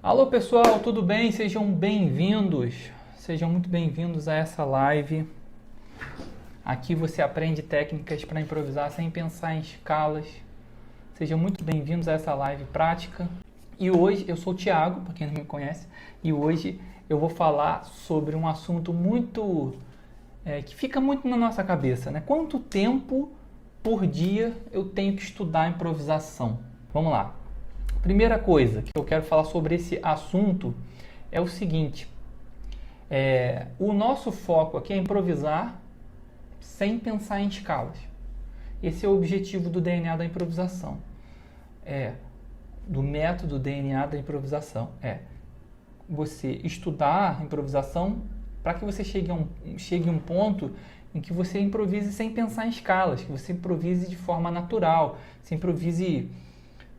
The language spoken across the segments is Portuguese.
Alô pessoal, tudo bem? Sejam muito bem-vindos a essa live. Aqui você aprende técnicas para improvisar sem pensar em escalas. Sejam muito bem-vindos a essa live prática. E hoje, eu sou o Thiago, para quem não me conhece, e hoje eu vou falar sobre um assunto que fica muito na nossa cabeça, né? Quanto tempo por dia eu tenho que estudar improvisação? Vamos lá. Primeira coisa que eu quero falar sobre esse assunto é o seguinte: o nosso foco aqui é improvisar sem pensar em escalas. Esse é o objetivo do DNA da improvisação, do método DNA da improvisação. Você estudar a improvisação para que você chegue a um ponto em que você improvise sem pensar em escalas, que você improvise de forma natural, você improvise,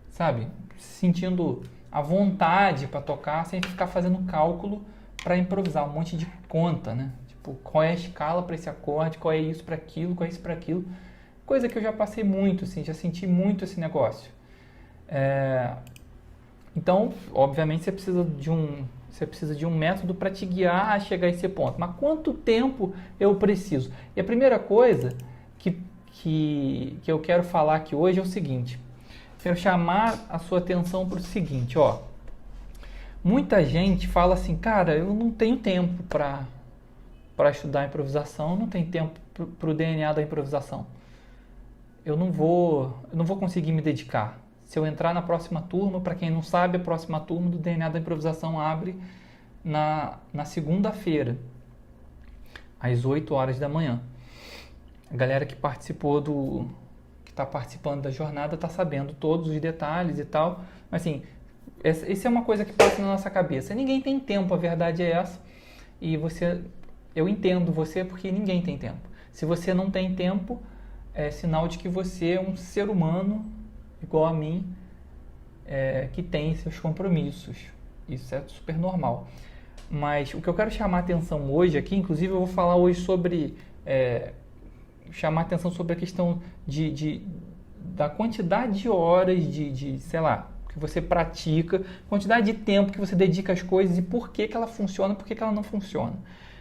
sabe, sentindo a vontade para tocar, sem ficar fazendo cálculo para improvisar, um monte de conta, né? Tipo, qual é a escala para esse acorde, qual é isso para aquilo, qual é isso para aquilo. Coisa que eu já passei muito, assim, já senti muito esse negócio. Então, obviamente, você precisa de um método para te guiar a chegar a esse ponto. Mas quanto tempo eu preciso? E a primeira coisa que eu quero falar aqui hoje é o seguinte: quero chamar a sua atenção para o seguinte, ó. Muita gente fala assim, cara, eu não tenho tempo para estudar improvisação, eu não tenho tempo para o DNA da improvisação. Eu não vou conseguir me dedicar. Se eu entrar na próxima turma, para quem não sabe, a próxima turma do DNA da improvisação abre na segunda-feira, às 8 horas da manhã. A galera que participou que está participando da jornada está sabendo todos os detalhes e tal, mas assim, essa é uma coisa que passa na nossa cabeça. Ninguém tem tempo, a verdade é essa, e eu entendo você porque ninguém tem tempo. Se você não tem tempo, é sinal de que você é um ser humano igual a mim, que tem seus compromissos. Isso é super normal. Mas o que eu quero chamar a atenção hoje aqui, inclusive eu vou falar hoje sobre chamar a atenção sobre a questão da quantidade de horas sei lá, que você pratica, quantidade de tempo que você dedica às coisas e por que ela funciona, por que ela não funciona.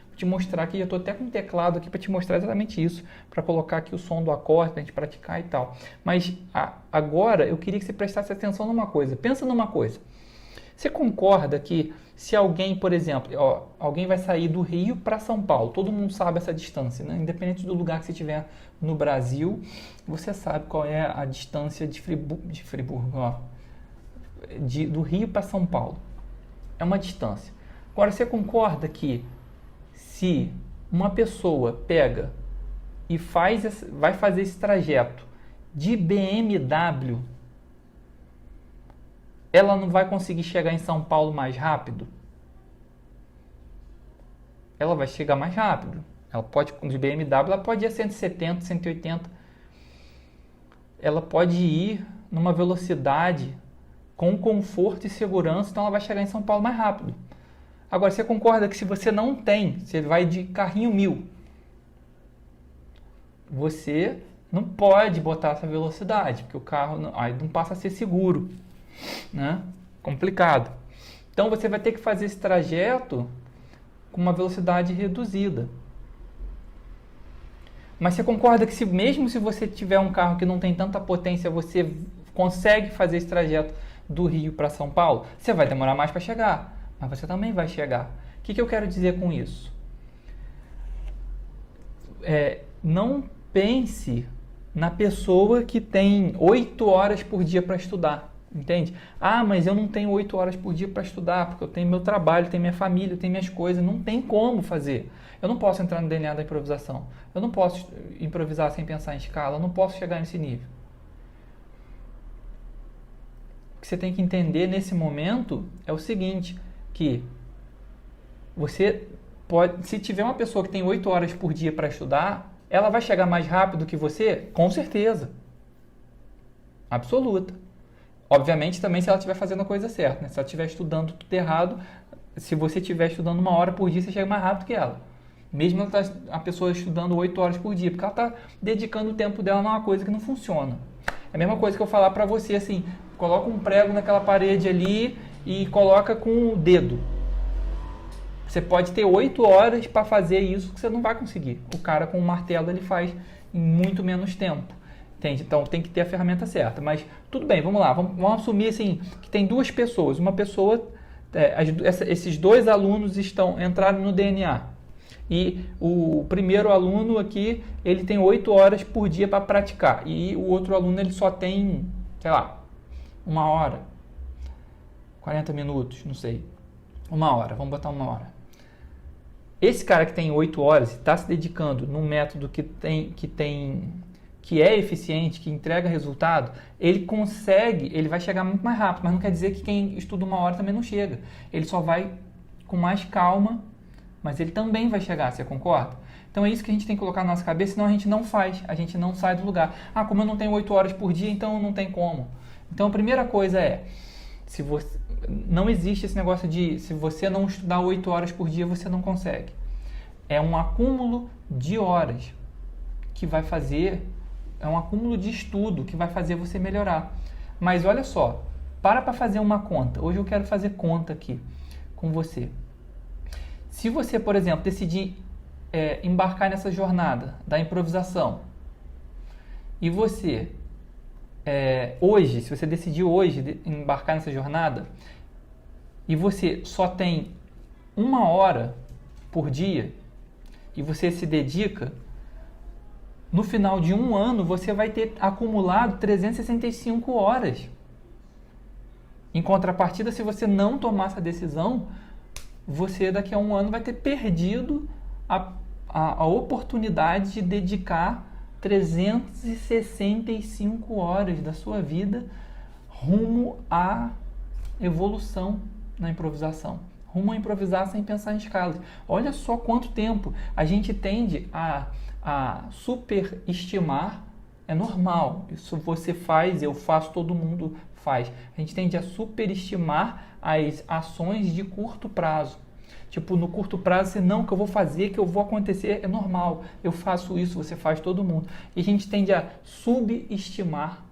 Vou te mostrar aqui, eu estou até com um teclado aqui para te mostrar exatamente isso, para colocar aqui o som do acorde, para a gente praticar e tal. Mas agora eu queria que você prestasse atenção numa coisa. Pensa numa coisa. Você concorda que se alguém, por exemplo, alguém vai sair do Rio para São Paulo, todo mundo sabe essa distância, né? Independente do lugar que você estiver no Brasil, você sabe qual é a distância de Friburgo, do Rio para São Paulo. É uma distância. Agora, você concorda que se uma pessoa pega e vai fazer esse trajeto de BMW, ela não vai conseguir chegar em São Paulo mais rápido? Ela vai chegar mais rápido. De BMW, ela pode ir a 170, 180. Ela pode ir numa velocidade com conforto e segurança, então ela vai chegar em São Paulo mais rápido. Agora, você concorda que se você não tem, você vai de carrinho 1000, você não pode botar essa velocidade, porque o carro aí não passa a ser seguro, né? Complicado. Então, você vai ter que fazer esse trajeto com uma velocidade reduzida. Mas você concorda que mesmo se você tiver um carro que não tem tanta potência, você consegue fazer esse trajeto do Rio para São Paulo? Você vai demorar mais para chegar, mas você também vai chegar. O que eu quero dizer com isso? Não pense na pessoa que tem 8 horas por dia para estudar, entende? Mas eu não tenho 8 horas por dia para estudar, porque eu tenho meu trabalho, tenho minha família, tenho minhas coisas, não tem como fazer. Eu não posso entrar no DNA da improvisação, eu não posso improvisar sem pensar em escala, eu não posso chegar nesse nível. O que você tem que entender nesse momento é o seguinte, que você pode, se tiver uma pessoa que tem 8 horas por dia para estudar, ela vai chegar mais rápido que você? Com certeza. Absoluta. Obviamente também se ela estiver fazendo a coisa certa, né? Se ela estiver estudando tudo errado, se você estiver estudando 1 hora por dia, você chega mais rápido que ela. Mesmo a pessoa estudando 8 horas por dia, porque ela está dedicando o tempo dela numa coisa que não funciona. É a mesma coisa que eu falar para você, assim, coloca um prego naquela parede ali e coloca com o dedo. Você pode ter 8 horas para fazer isso que você não vai conseguir. O cara com o martelo ele faz em muito menos tempo. Entende? Então tem que ter a ferramenta certa. Mas tudo bem, vamos lá. Vamos assumir assim, que tem duas pessoas. Uma pessoa, esses dois alunos entraram no DNA. E o primeiro aluno aqui, ele tem 8 horas por dia para praticar. E o outro aluno ele só tem, sei lá, 1 hora, 40 minutos, não sei. 1 hora, vamos botar 1 hora. Esse cara que tem 8 horas e está se dedicando num método que é eficiente, que entrega resultado, ele vai chegar muito mais rápido, mas não quer dizer que quem estuda 1 hora também não chega. Ele só vai com mais calma, mas ele também vai chegar, você concorda? Então é isso que a gente tem que colocar na nossa cabeça, senão a gente não faz, a gente não sai do lugar. Ah, como eu não tenho 8 horas por dia, então não tem como. Então a primeira coisa não existe esse negócio de se você não estudar 8 horas por dia, você não consegue. É um acúmulo de horas que vai fazer, é um acúmulo de estudo que vai fazer você melhorar. Mas olha só, para fazer uma conta. Hoje eu quero fazer conta aqui com você. Se você, por exemplo, decidir embarcar nessa jornada da improvisação e você, hoje, se você decidir hoje embarcar nessa jornada e você só tem 1 hora por dia e você se dedica, no final de 1 ano você vai ter acumulado 365 horas. Em contrapartida, se você não tomar essa decisão, você daqui a 1 ano vai ter perdido a oportunidade de dedicar 365 horas da sua vida rumo à evolução na improvisação. Rumo a improvisar sem pensar em escalas. Olha só quanto tempo a gente tende a superestimar. É normal, isso você faz, eu faço, todo mundo faz. A gente tende a superestimar as ações de curto prazo. Tipo, no curto prazo, que eu vou fazer, que eu vou acontecer, é normal. Eu faço isso, você faz, todo mundo. E a gente tende a subestimar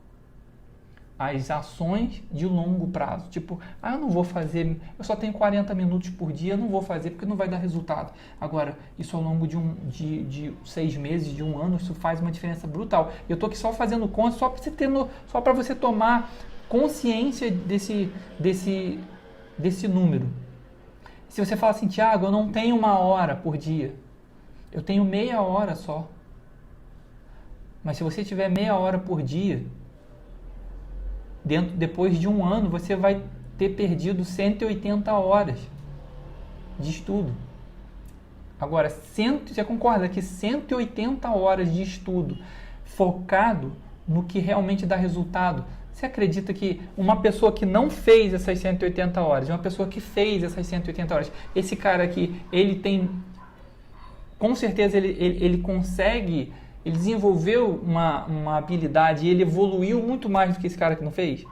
as ações de longo prazo. Tipo, eu não vou fazer, eu só tenho 40 minutos por dia, eu não vou fazer porque não vai dar resultado. Agora, isso ao longo de 6 meses, de 1 ano, isso faz uma diferença brutal. Eu estou aqui só fazendo conta, só para você tomar consciência desse número. Se você fala assim, Thiago, eu não tenho 1 hora por dia, eu tenho meia hora só. Mas se você tiver meia hora por dia, depois de 1 ano, você vai ter perdido 180 horas de estudo. Agora, você concorda que 180 horas de estudo focado no que realmente dá resultado? Você acredita que uma pessoa que não fez essas 180 horas, uma pessoa que fez essas 180 horas, esse cara aqui, ele tem, com certeza ele consegue, ele desenvolveu uma habilidade e ele evoluiu muito mais do que esse cara que não fez?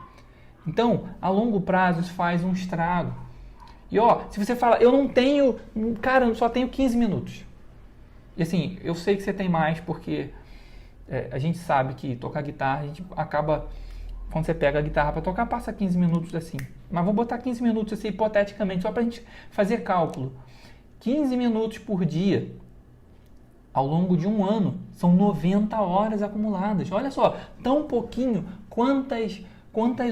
Então, a longo prazo isso faz um estrago. E se você fala, eu só tenho 15 minutos. E assim, eu sei que você tem mais porque a gente sabe que tocar guitarra, a gente acaba, quando você pega a guitarra para tocar, passa 15 minutos assim. Mas vou botar 15 minutos assim, hipoteticamente, só para a gente fazer cálculo. 15 minutos por dia, ao longo de 1 ano, são 90 horas acumuladas. Olha só, tão pouquinho, quantas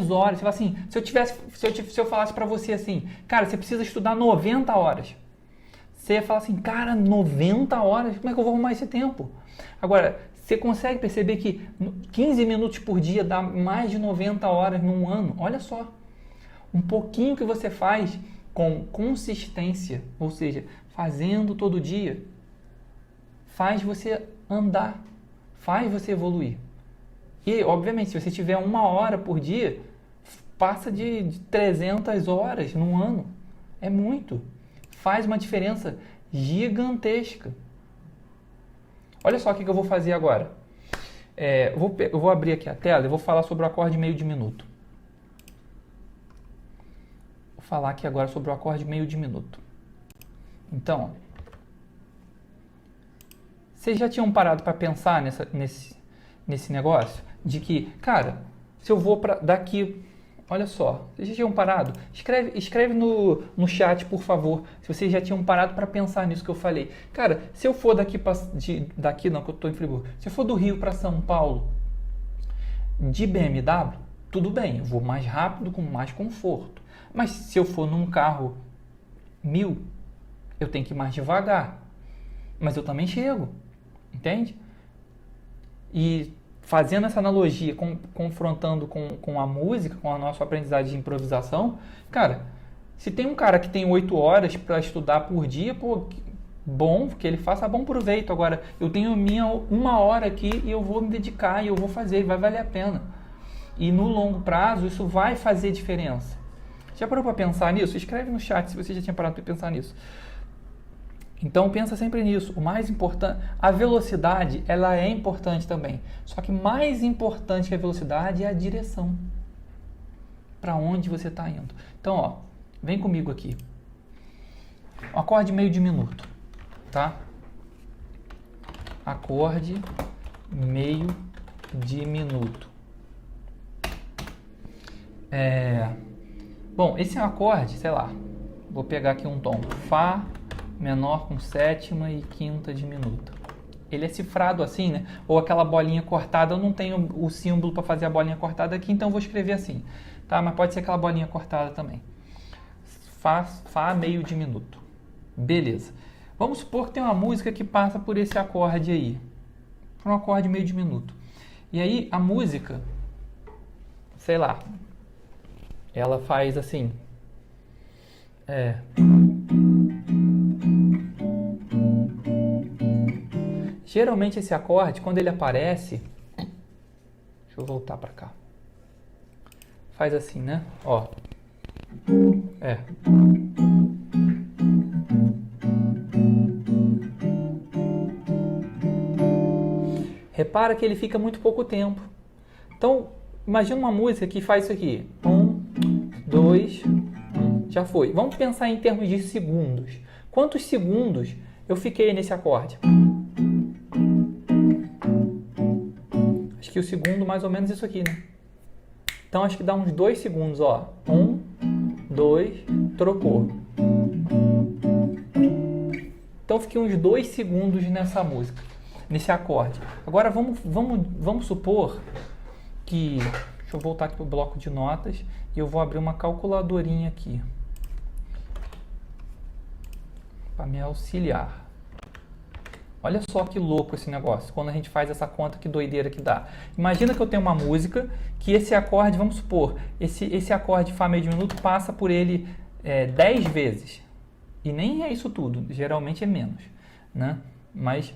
horas. Você fala assim, se eu falasse para você assim, cara, você precisa estudar 90 horas. Você ia falar assim, cara, 90 horas? Como é que eu vou arrumar esse tempo? Agora, você consegue perceber que 15 minutos por dia dá mais de 90 horas num ano? Olha só, um pouquinho que você faz com consistência, ou seja, fazendo todo dia, faz você andar, faz você evoluir. E, obviamente, se você tiver 1 hora por dia, passa de 300 horas num ano. É muito. Faz uma diferença gigantesca. Olha só o que eu vou fazer agora. Eu vou abrir aqui a tela e vou falar sobre o acorde meio de minuto. Vou falar aqui agora sobre o acorde meio de minuto. Então, vocês já tinham parado para pensar nesse negócio? De que, cara, se eu vou daqui Olha só, vocês já tinham parado? Escreve no chat, por favor, se vocês já tinham parado para pensar nisso que eu falei. Cara, se eu for daqui não, que eu estou em Friburgo, se eu for do Rio para São Paulo, de BMW, tudo bem, eu vou mais rápido, com mais conforto. Mas se eu for num carro 1000, eu tenho que ir mais devagar. Mas eu também chego, entende? E fazendo essa analogia, confrontando com a música, com a nossa aprendizagem de improvisação, cara, se tem um cara que tem 8 horas para estudar por dia, pô, bom, que ele faça bom proveito. Agora, eu tenho minha 1 hora aqui e eu vou me dedicar e eu vou fazer, vai valer a pena. E no longo prazo, isso vai fazer diferença. Já parou para pensar nisso? Escreve no chat se você já tinha parado para pensar nisso. Então pensa sempre nisso. O mais importante, a velocidade, ela é importante também. Só que mais importante que a velocidade é a direção. Para onde você está indo. Então, ó, vem comigo aqui. Um acorde meio diminuto, tá? Acorde meio diminuto. Bom, esse é um acorde, sei lá. Vou pegar aqui um tom Fá menor com sétima e quinta diminuta. Ele é cifrado assim, né? Ou aquela bolinha cortada, eu não tenho o símbolo para fazer a bolinha cortada aqui, então eu vou escrever assim, tá? Mas pode ser aquela bolinha cortada também. Fá meio diminuto. Beleza. Vamos supor que tem uma música que passa por esse acorde aí. Por um acorde meio diminuto. E aí a música, sei lá, ela faz assim. Geralmente esse acorde, quando ele aparece, deixa eu voltar para cá. Faz assim, né? Ó. Repara que ele fica muito pouco tempo. Então, imagina uma música que faz isso aqui. 1, 2, já foi. Vamos pensar em termos de segundos. Quantos segundos eu fiquei nesse acorde? Acho que o segundo mais ou menos isso aqui, né? Então acho que dá uns 2 segundos, ó. 1, 2, trocou. Então fiquei uns 2 segundos nessa música, nesse acorde. Agora vamos supor que... Deixa eu voltar aqui para o bloco de notas e eu vou abrir uma calculadorinha aqui para me auxiliar. Olha só que louco esse negócio, quando a gente faz essa conta, que doideira que dá. Imagina que eu tenho uma música que esse acorde, vamos supor, esse acorde Fá meio diminuto passa por ele 10 vezes. E nem é isso tudo, geralmente é menos, né? Mas,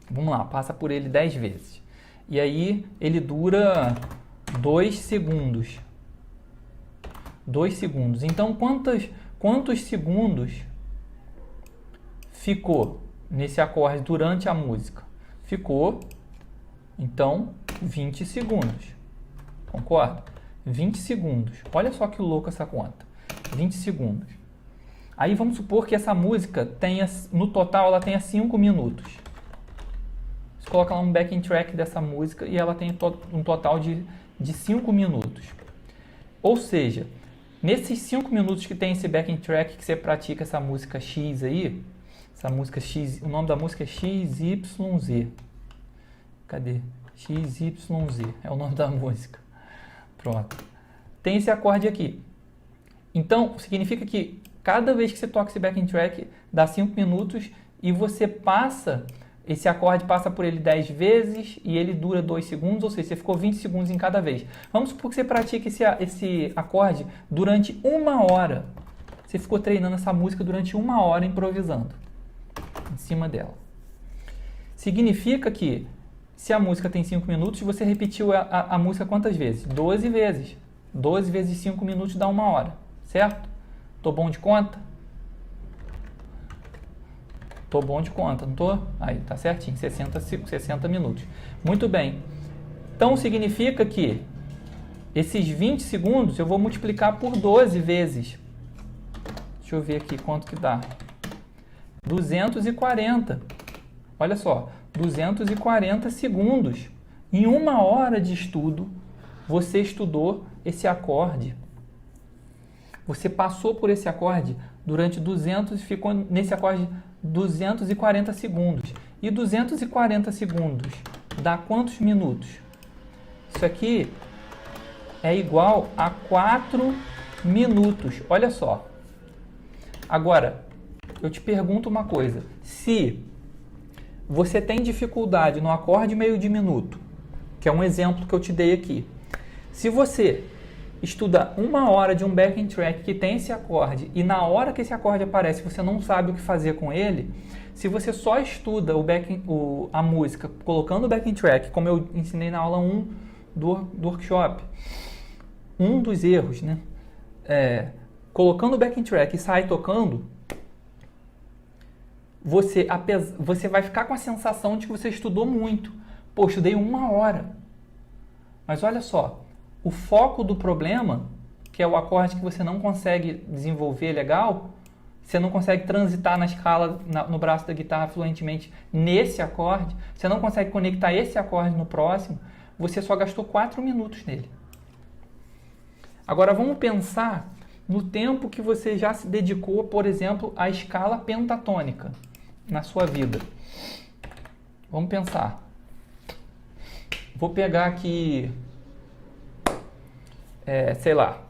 vamos lá, passa por ele 10 vezes. E aí ele dura 2 segundos. 2 segundos. Então, quantos segundos ficou nesse acorde durante a música? Ficou, então, 20 segundos. Concorda? 20 segundos. Olha só que louco essa conta. 20 segundos. Aí vamos supor que essa música tenha, no total, ela tenha 5 minutos. Você coloca lá um backing track dessa música e ela tem um total de 5 minutos. Ou seja, nesses 5 minutos que tem esse backing track que você pratica essa música X aí, essa música X, o nome da música é XYZ. Cadê? XYZ é o nome da música. Pronto. Tem esse acorde aqui. Então, significa que cada vez que você toca esse backing track, dá 5 minutos e você passa, esse acorde passa por ele 10 vezes e ele dura 2 segundos, ou seja, você ficou 20 segundos em cada vez. Vamos supor que você pratique esse acorde durante 1 hora. Você ficou treinando essa música durante 1 hora improvisando em cima dela. Significa que se a música tem 5 minutos, você repetiu a música quantas vezes? 12 vezes. 12 vezes 5 minutos dá 1 hora, certo? Tô bom de conta? Tô bom de conta, não tô? Aí, tá certinho, 60 minutos. Muito bem. Então, significa que esses 20 segundos eu vou multiplicar por 12 vezes. Deixa eu ver aqui quanto que dá. 240. Olha só, 240 segundos. Em 1 hora de estudo, você estudou esse acorde, você passou por esse acorde durante 200 e ficou nesse acorde 240 segundos. E 240 segundos dá quantos minutos? Isso aqui é igual a 4 minutos. Olha só. Agora, eu te pergunto uma coisa. Se você tem dificuldade no acorde meio de minuto, que é um exemplo que eu te dei aqui. Se você estuda 1 hora de um backing track que tem esse acorde e na hora que esse acorde aparece você não sabe o que fazer com ele, se você só estuda a música colocando o backing track, como eu ensinei na aula 1 do workshop, um dos erros, né? Colocando o backing track e sai tocando, você vai ficar com a sensação de que você estudou muito. Pô, estudei 1 hora. Mas olha só, o foco do problema, que é o acorde que você não consegue desenvolver legal, você não consegue transitar na escala, no braço da guitarra fluentemente nesse acorde, você não consegue conectar esse acorde no próximo, você só gastou 4 minutos nele. Agora vamos pensar no tempo que você já se dedicou, por exemplo, à escala pentatônica na sua vida. Vamos pensar. Vou pegar aqui, sei lá.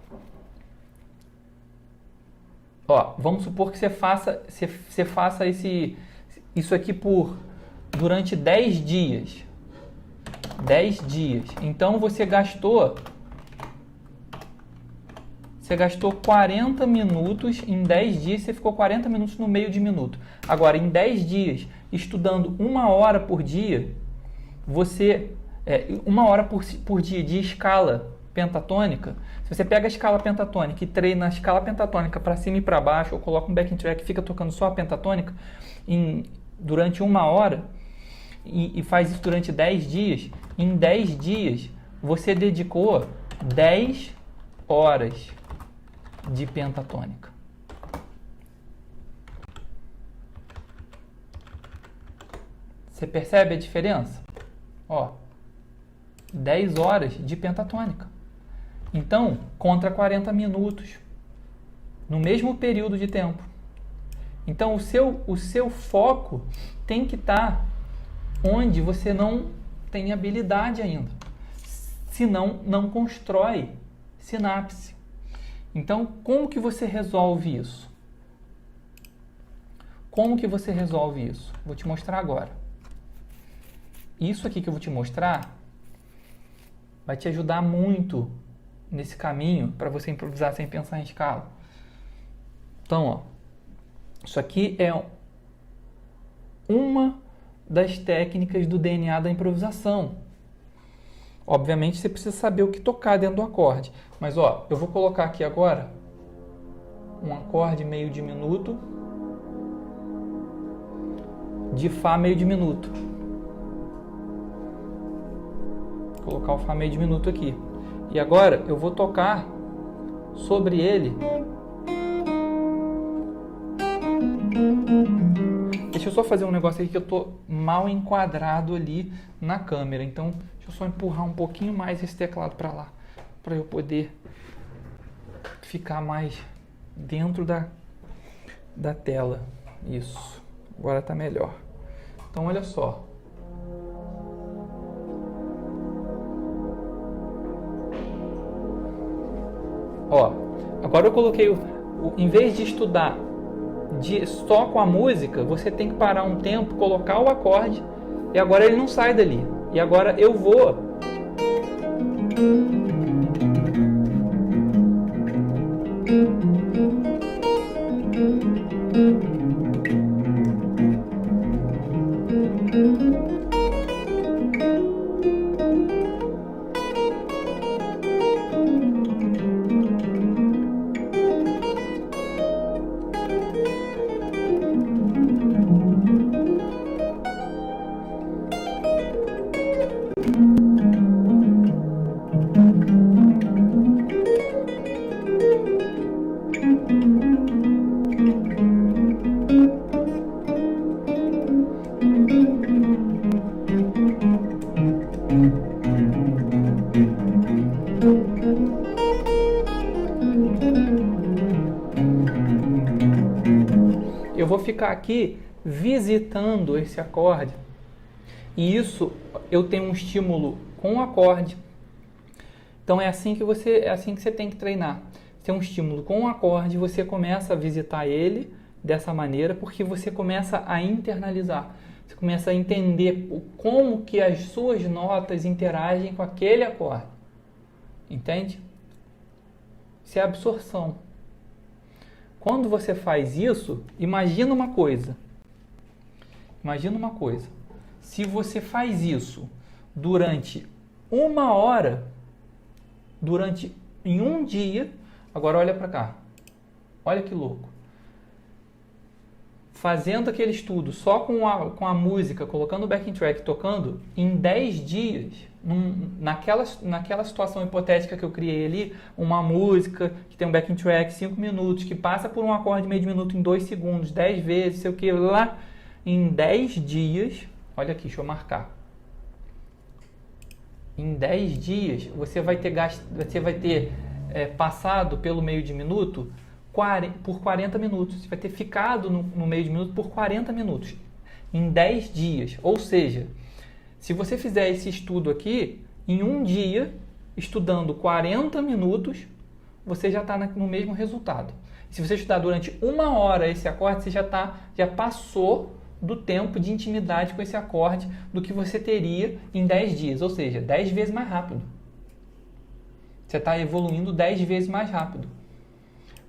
Ó, vamos supor que você faça isso aqui durante 10 dias. 10 dias. Então você gastou 40 minutos em 10 dias, você ficou 40 minutos no meio de minuto. Agora, em 10 dias, estudando 1 hora por dia, 1 hora por dia de escala pentatônica, se você pega a escala pentatônica e treina a escala pentatônica para cima e para baixo, ou coloca um backing track e fica tocando só a pentatônica durante 1 hora, e faz isso durante 10 dias, em 10 dias você dedicou 10 horas de pentatônica. Você percebe a diferença? Ó, 10 horas de pentatônica. Então, contra 40 minutos, no mesmo período de tempo. Então, o seu foco tem que estar onde você não tem habilidade ainda. Senão, não constrói sinapse. Então, como que você resolve isso? Como que você resolve isso? Vou te mostrar agora. Isso aqui que eu vou te mostrar vai te ajudar muito nesse caminho para você improvisar sem pensar em escala. Então, ó, isso aqui é uma das técnicas do DNA da improvisação. Obviamente você precisa saber o que tocar dentro do acorde. Mas ó, eu vou colocar aqui agora um acorde meio de minuto de Fá meio de minuto. Vou colocar o Fá meio de minuto aqui. E agora eu vou tocar sobre ele. Deixa eu só fazer um negócio aqui que eu tô mal enquadrado ali na câmera. Então, deixa eu só empurrar um pouquinho mais esse teclado para lá, para eu poder ficar mais dentro da tela. Isso. Agora tá melhor. Então, olha só. Ó, agora eu coloquei em vez de estudar só com a música, você tem que parar um tempo, colocar o acorde, e agora ele não sai dali. E agora eu vou eu vou ficar aqui visitando esse acorde. E isso, eu tenho um estímulo com o acorde. Então é assim que você tem que treinar. Você tem um estímulo com o acorde, você começa a visitar ele dessa maneira, porque você começa a internalizar. Você começa a entender como que as suas notas interagem com aquele acorde. Entende? Isso é absorção. Quando você faz isso, imagina uma coisa. Imagina uma coisa. Se você faz isso durante 1 hora, em um dia, agora olha para cá. Olha que louco. Fazendo aquele estudo só com a música, colocando o backing track, tocando, em 10 dias, naquela situação hipotética que eu criei ali, uma música que tem um backing track, 5 minutos, que passa por um acorde meio de minuto em 2 segundos, 10 vezes, sei o que, lá, em 10 dias, olha aqui, deixa eu marcar. Em 10 dias, você vai ter passado pelo meio de minuto por 40 minutos. Você vai ter ficado no meio de minuto por 40 minutos. Em 10 dias. Ou seja, se você fizer esse estudo aqui, em um dia, estudando 40 minutos, você já está no mesmo resultado. Se você estudar durante 1 hora esse acorde, você já passou do tempo de intimidade com esse acorde do que você teria em 10 dias. Ou seja, 10 vezes mais rápido. Você está evoluindo 10 vezes mais rápido.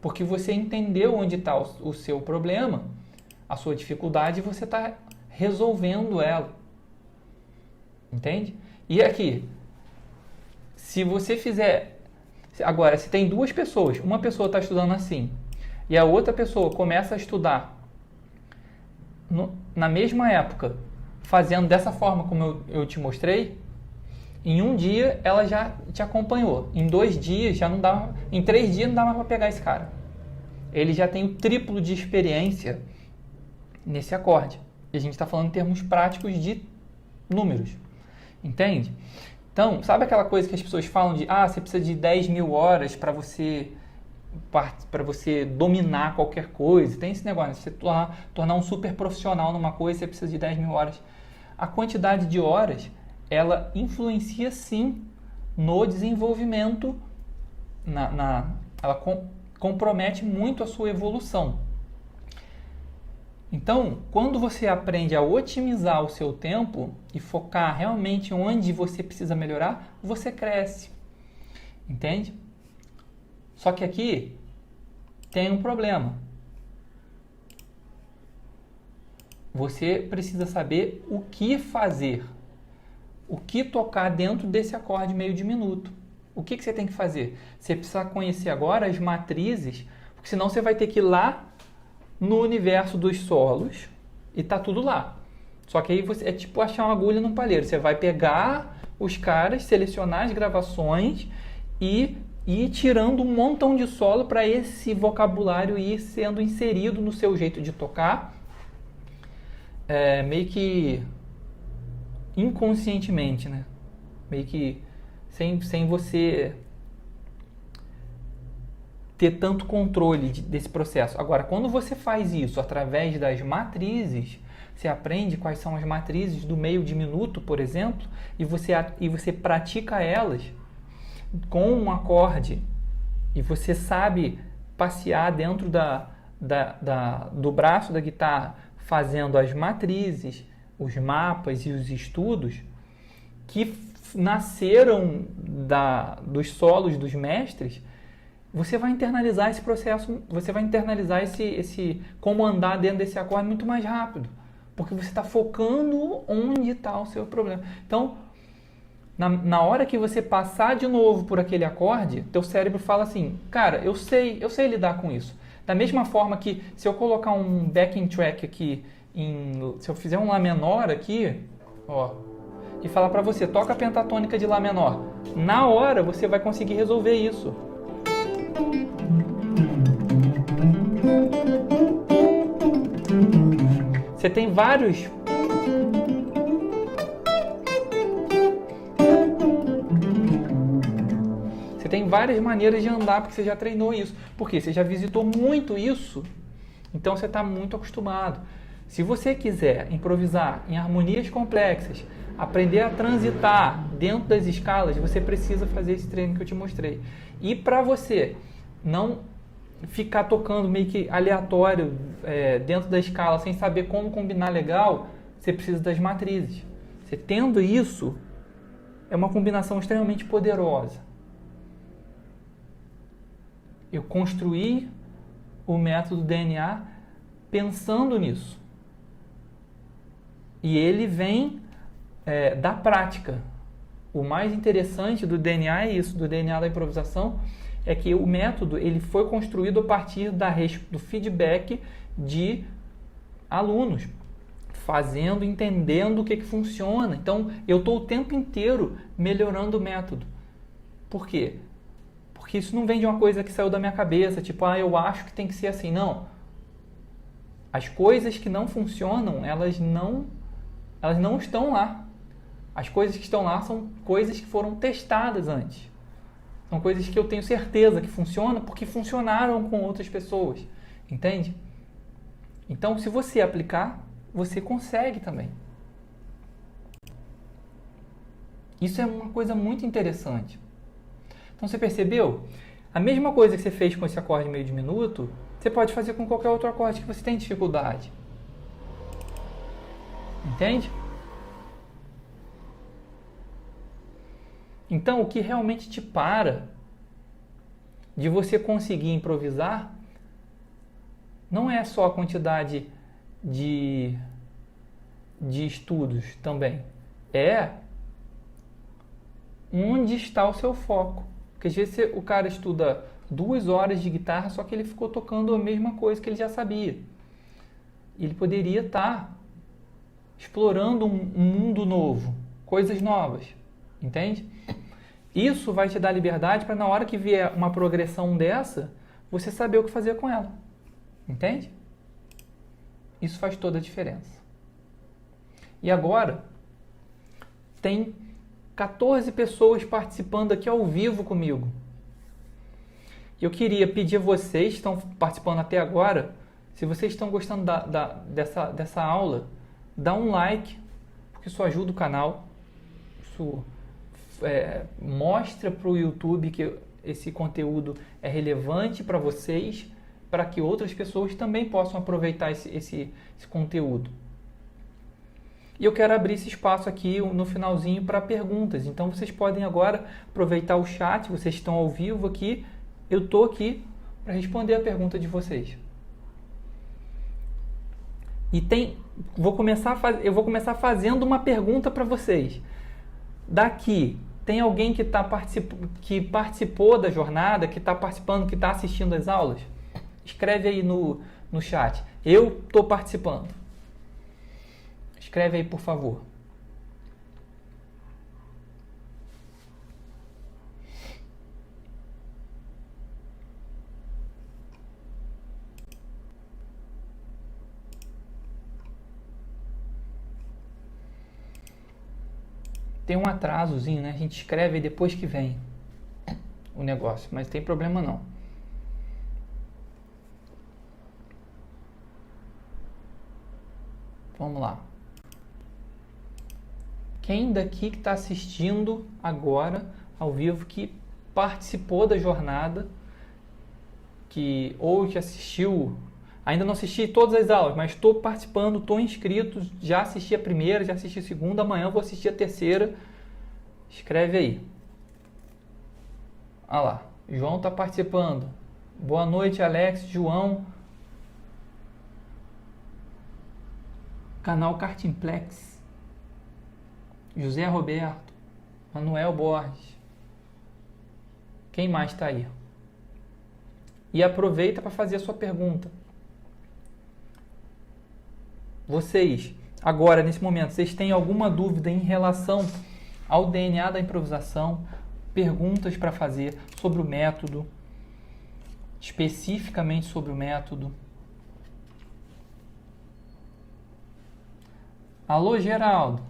Porque você entendeu onde está o seu problema, a sua dificuldade, e você está resolvendo ela. Entende? E aqui, se você fizer... Agora, se tem 2 pessoas, uma pessoa está estudando assim, e a outra pessoa começa a estudar na mesma época, fazendo dessa forma como eu te mostrei, em um dia ela já te acompanhou. Em 2 dias já não dá, em 3 dias não dá mais para pegar esse cara. Ele já tem o triplo de experiência nesse acorde. E a gente está falando em termos práticos de números. Entende? Então, sabe aquela coisa que as pessoas falam de você precisa de 10 mil horas para você dominar qualquer coisa? Tem esse negócio, você tornar um super profissional numa coisa, você precisa de 10 mil horas. A quantidade de horas, ela influencia sim no desenvolvimento, ela compromete muito a sua evolução. Então, quando você aprende a otimizar o seu tempo e focar realmente onde você precisa melhorar, você cresce. Entende? Só que aqui tem um problema. Você precisa saber o que fazer. O que tocar dentro desse acorde meio de minuto. O que você tem que fazer? Você precisa conhecer agora as matrizes, porque senão você vai ter que ir lá no universo dos solos e tá tudo lá. Só que aí é tipo achar uma agulha num palheiro. Você vai pegar os caras, selecionar as gravações e ir tirando um montão de solo para esse vocabulário ir sendo inserido no seu jeito de tocar, meio que inconscientemente, né? Meio que sem você ter tanto controle desse processo. Agora, quando você faz isso através das matrizes, você aprende quais são as matrizes do meio de minuto, por exemplo, e você pratica elas com um acorde, e você sabe passear dentro do braço da guitarra, fazendo as matrizes, os mapas e os estudos que nasceram dos solos dos mestres. Você vai internalizar esse processo, você vai internalizar esse como andar dentro desse acorde muito mais rápido, porque você está focando onde está o seu problema. Então, na hora que você passar de novo por aquele acorde, teu cérebro fala assim, cara, eu sei lidar com isso. Da mesma forma que se eu colocar um backing track aqui, se eu fizer um Lá menor aqui, ó, e falar para você, toca a pentatônica de Lá menor, na hora você vai conseguir resolver isso. Você tem vários... Você tem várias maneiras de andar, porque você já treinou isso. Porque você já visitou muito isso Então você está muito acostumado. Se você quiser improvisar em harmonias complexas, aprender a transitar dentro das escalas, você precisa fazer esse treino que eu te mostrei. E para você não ficar tocando meio que aleatório dentro da escala, sem saber como combinar legal, você precisa das matrizes. Você tendo isso, é uma combinação extremamente poderosa. Eu construí o método DNA pensando nisso. E ele vem da prática. O mais interessante do DNA é isso, do DNA da improvisação, é que o método ele foi construído a partir do feedback de alunos, fazendo, entendendo o que funciona. Então, eu estou o tempo inteiro melhorando o método. Por quê? Porque isso não vem de uma coisa que saiu da minha cabeça, tipo, eu acho que tem que ser assim. Não. As coisas que não funcionam, elas não estão lá. As coisas que estão lá são coisas que foram testadas antes. São coisas que eu tenho certeza que funcionam porque funcionaram com outras pessoas. Entende? Então, se você aplicar, você consegue também. Isso é uma coisa muito interessante. Então, você percebeu? A mesma coisa que você fez com esse acorde meio diminuto, você pode fazer com qualquer outro acorde que você tem dificuldade. Entende? Então, o que realmente te para de você conseguir improvisar não é só a quantidade de estudos também. É onde está o seu foco. Porque às vezes o cara estuda 2 horas de guitarra, só que ele ficou tocando a mesma coisa que ele já sabia. Ele poderia estar explorando um mundo novo, coisas novas. Entende? Isso vai te dar liberdade para na hora que vier uma progressão dessa, você saber o que fazer com ela. Entende? Isso faz toda a diferença. E agora, tem 14 pessoas participando aqui ao vivo comigo. Eu queria pedir a vocês que estão participando até agora, se vocês estão gostando dessa aula, dá um like, porque isso ajuda o canal. Isso mostra para o YouTube que esse conteúdo é relevante para vocês, para que outras pessoas também possam aproveitar esse conteúdo. E eu quero abrir esse espaço aqui no finalzinho para perguntas. Então vocês podem agora aproveitar o chat, vocês estão ao vivo aqui, eu estou aqui para responder a pergunta de vocês. E eu vou começar fazendo uma pergunta para vocês. Daqui, tem alguém que participou da jornada, que está participando, que está assistindo às aulas? Escreve aí no chat. Eu estou participando. Escreve aí, por favor. Tem um atrasozinho, né? A gente escreve depois que vem o negócio, mas não tem problema não. Vamos lá. Quem daqui que está assistindo agora ao vivo que participou da jornada, ou que assistiu, ainda não assisti todas as aulas, mas estou participando, estou inscrito, já assisti a primeira, já assisti a segunda, amanhã vou assistir a terceira. Escreve aí. Olha lá, João está participando. Boa noite, Alex, João. Canal Cartimplex. José Roberto. Manuel Borges. Quem mais está aí? E aproveita para fazer a sua pergunta. Vocês, agora, nesse momento, vocês têm alguma dúvida em relação ao DNA da improvisação? Perguntas para fazer sobre o método, especificamente sobre o método? Alô, Geraldo.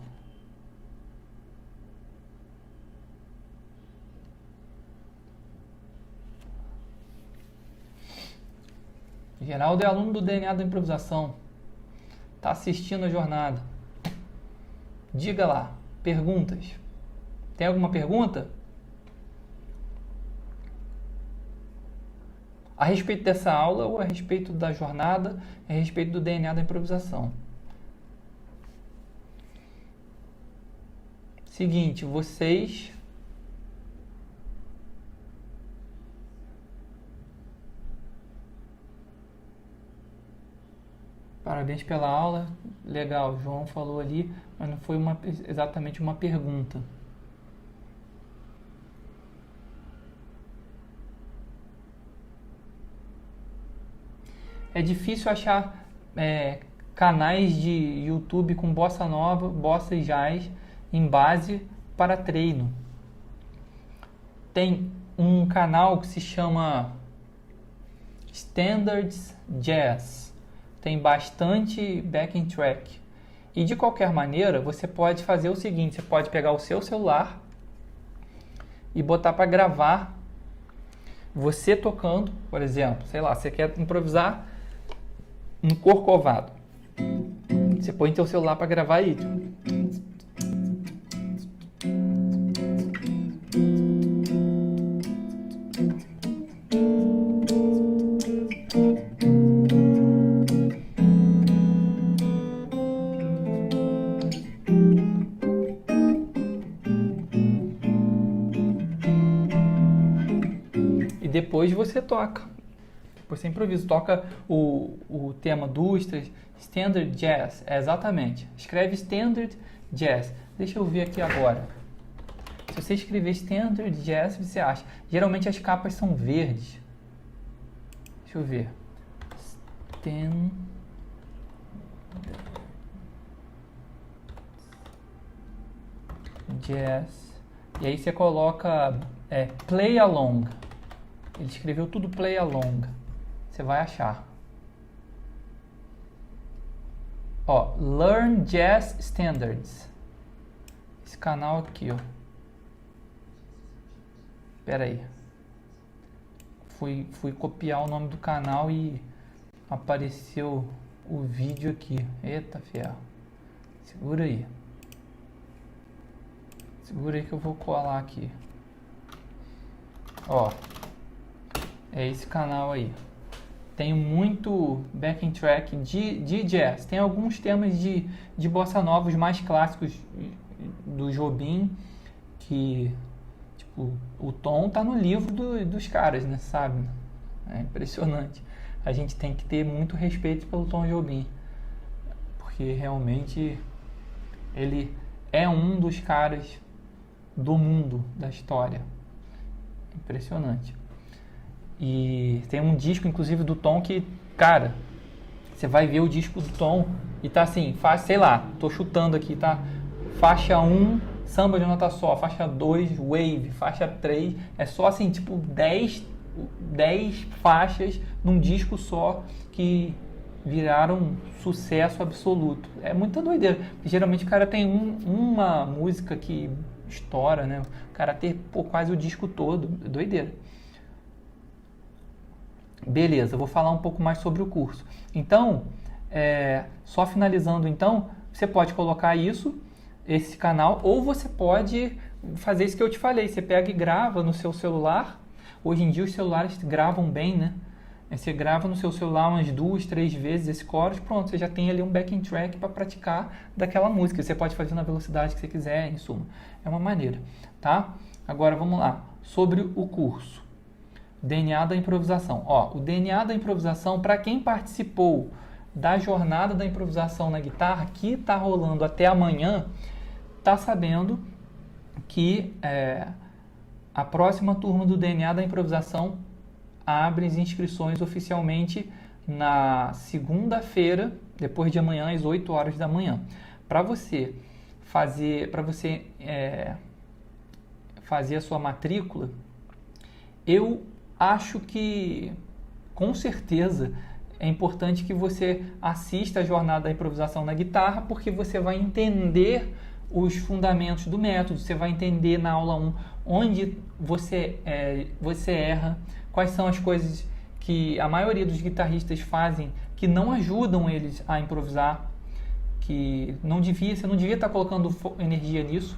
Geraldo é aluno do DNA da improvisação. Está assistindo a jornada. Diga lá. Perguntas. Tem alguma pergunta? A respeito dessa aula ou a respeito da jornada, a respeito do DNA da improvisação. Seguinte, vocês... Parabéns pela aula. Legal, o João falou ali, mas não foi exatamente uma pergunta. É difícil achar canais de YouTube com bossa nova, bossa e jazz em base para treino. Tem um canal que se chama Standards Jazz. Tem bastante backing track. E de qualquer maneira, você pode fazer o seguinte, você pode pegar o seu celular e botar para gravar você tocando, por exemplo, sei lá, você quer improvisar um corcovado. Você põe seu celular para gravar aí. E depois você toca. Você improvisa, toca o tema do Standard Jazz, exatamente. Escreve Standard Jazz. Deixa eu ver aqui agora. Se você escrever Standard Jazz, você acha. Geralmente as capas são verdes. Deixa eu ver. Standard Jazz. E aí você coloca Play Along. Ele escreveu tudo Play Along. Você vai achar. Ó, Learn Jazz Standards. Esse canal aqui, ó. Espera aí. Fui copiar o nome do canal e apareceu o vídeo aqui. Eita, fiel. Segura aí. Segura aí que eu vou colar aqui. Ó. É esse canal aí. Tem muito backing track de jazz. Tem alguns temas de bossa nova, os mais clássicos do Jobim, que tipo, o tom tá no livro dos caras, né, sabe? É impressionante. A gente tem que ter muito respeito pelo Tom Jobim, porque realmente ele é um dos caras do mundo, da história. Impressionante. E tem um disco, inclusive, do Tom que, cara, você vai ver o disco do Tom e tá assim, sei lá, tô chutando aqui, tá? Faixa 1, samba de nota só, faixa 2, wave, faixa 3, é só assim, tipo 10 faixas num disco só que viraram sucesso absoluto. É muita doideira, porque geralmente o cara tem uma música que estoura, né? O cara tem quase o disco todo, doideira. Beleza, eu vou falar um pouco mais sobre o curso. Então, só finalizando então, você pode colocar esse canal, ou você pode fazer isso que eu te falei, você pega e grava no seu celular. Hoje em dia os celulares gravam bem, né? Você grava no seu celular umas 2, 3 vezes esse chorus, pronto, você já tem ali um backing track para praticar daquela música. Você pode fazer na velocidade que você quiser, em suma. É uma maneira, tá? Agora vamos lá, sobre o curso. DNA da improvisação. Ó, o DNA da improvisação, para quem participou da jornada da improvisação na guitarra, que está rolando até amanhã, está sabendo que a próxima turma do DNA da improvisação abre as inscrições oficialmente na segunda-feira, depois de amanhã, às 8 horas da manhã. Para você fazer a sua matrícula, eu acho que, com certeza, é importante que você assista a jornada da improvisação na guitarra, porque você vai entender os fundamentos do método, você vai entender na aula 1 onde você erra, quais são as coisas que a maioria dos guitarristas fazem, que não ajudam eles a improvisar, que você não devia estar colocando energia nisso.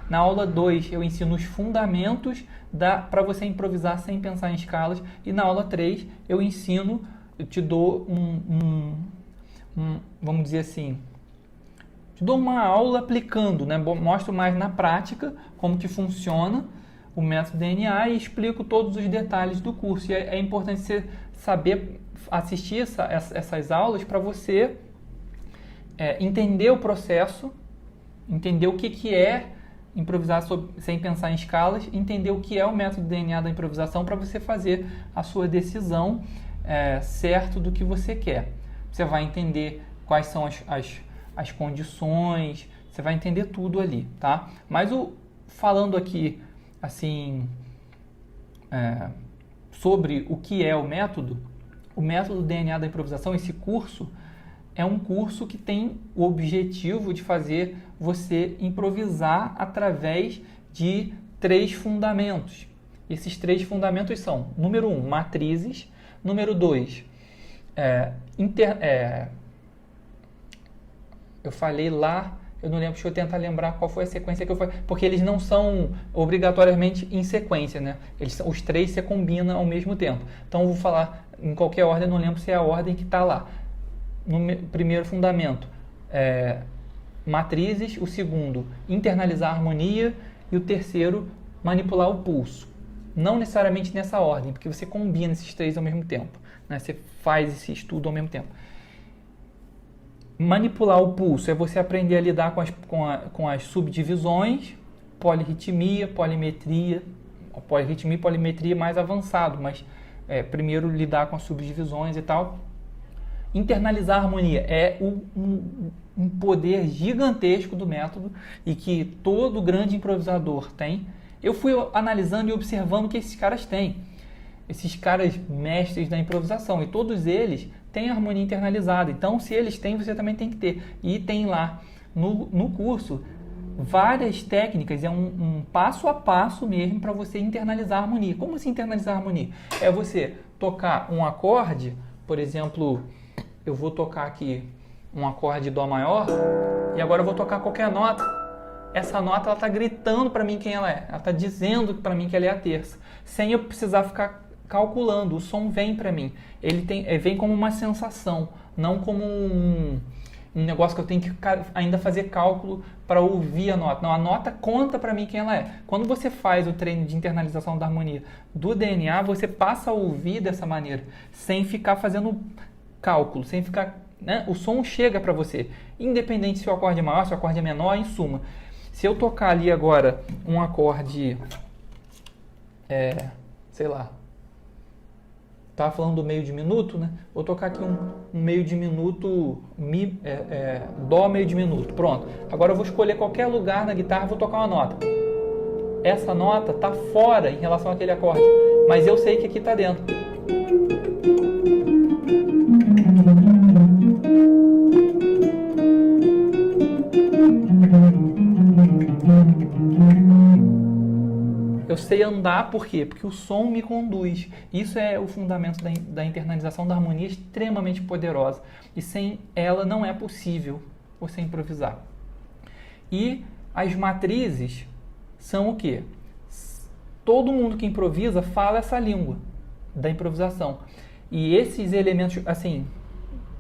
Na aula 2 eu ensino os fundamentos para você improvisar sem pensar em escalas, e na aula 3 eu te dou vamos dizer assim, te dou uma aula aplicando, né? Mostro mais na prática como que funciona o método DNA e explico todos os detalhes do curso. E é importante você saber assistir essas aulas para você entender o processo, entender o que é improvisar sem pensar em escalas, entender o que é o método DNA da improvisação para você fazer a sua decisão certo do que você quer. Você vai entender quais são as condições, você vai entender tudo ali, tá? Mas falando aqui assim sobre o que é o método DNA da improvisação, esse curso é um curso que tem o objetivo de fazer você improvisar através de 3 fundamentos. Esses 3 fundamentos são, número 1, matrizes, número 2, eu falei lá, eu não lembro, deixa eu tentar lembrar qual foi a sequência que eu falei, porque eles não são obrigatoriamente em sequência, né? Os 3 se combinam ao mesmo tempo. Então eu vou falar em qualquer ordem, eu não lembro se é a ordem que está lá. No primeiro fundamento, matrizes. O segundo, internalizar a harmonia. E o terceiro, manipular o pulso. Não necessariamente nessa ordem, porque você combina esses 3 ao mesmo tempo, né? Você faz esse estudo ao mesmo tempo. Manipular o pulso é você aprender a lidar com as subdivisões, polirritmia, polimetria. Polirritmia e polimetria mais avançado, mas primeiro lidar com as subdivisões e tal. Internalizar a harmonia é um poder gigantesco do método e que todo grande improvisador tem. Eu fui analisando e observando o que esses caras têm. Esses caras mestres da improvisação, e todos eles têm harmonia internalizada. Então, se eles têm, você também tem que ter. E tem lá no curso várias técnicas, é um passo a passo mesmo para você internalizar a harmonia. Como assim internalizar a harmonia? É você tocar um acorde, por exemplo, eu vou tocar aqui um acorde Dó maior e agora eu vou tocar qualquer nota. Essa nota ela está gritando para mim quem ela é. Ela está dizendo para mim que ela é a terça, sem eu precisar ficar calculando. O som vem para mim. Ele vem como uma sensação, não como um negócio que eu tenho que ainda fazer cálculo para ouvir a nota. Não, a nota conta para mim quem ela é. Quando você faz o treino de internalização da harmonia do DNA, você passa a ouvir dessa maneira, sem ficar fazendo cálculo, sem ficar, né? O som chega para você, independente se o acorde é maior, se o acorde é menor, em suma. Se eu tocar ali agora um acorde, sei lá, estava falando do meio diminuto, né? Vou tocar aqui um meio diminuto, Dó meio diminuto, pronto. Agora eu vou escolher qualquer lugar na guitarra e vou tocar uma nota. Essa nota está fora em relação àquele acorde, mas eu sei que aqui está dentro. Eu sei andar, por quê? Porque o som me conduz. Isso é o fundamento da internalização da harmonia, extremamente poderosa. E sem ela não é possível você improvisar. E as matrizes são o quê? Todo mundo que improvisa fala essa língua da improvisação. E esses elementos, assim,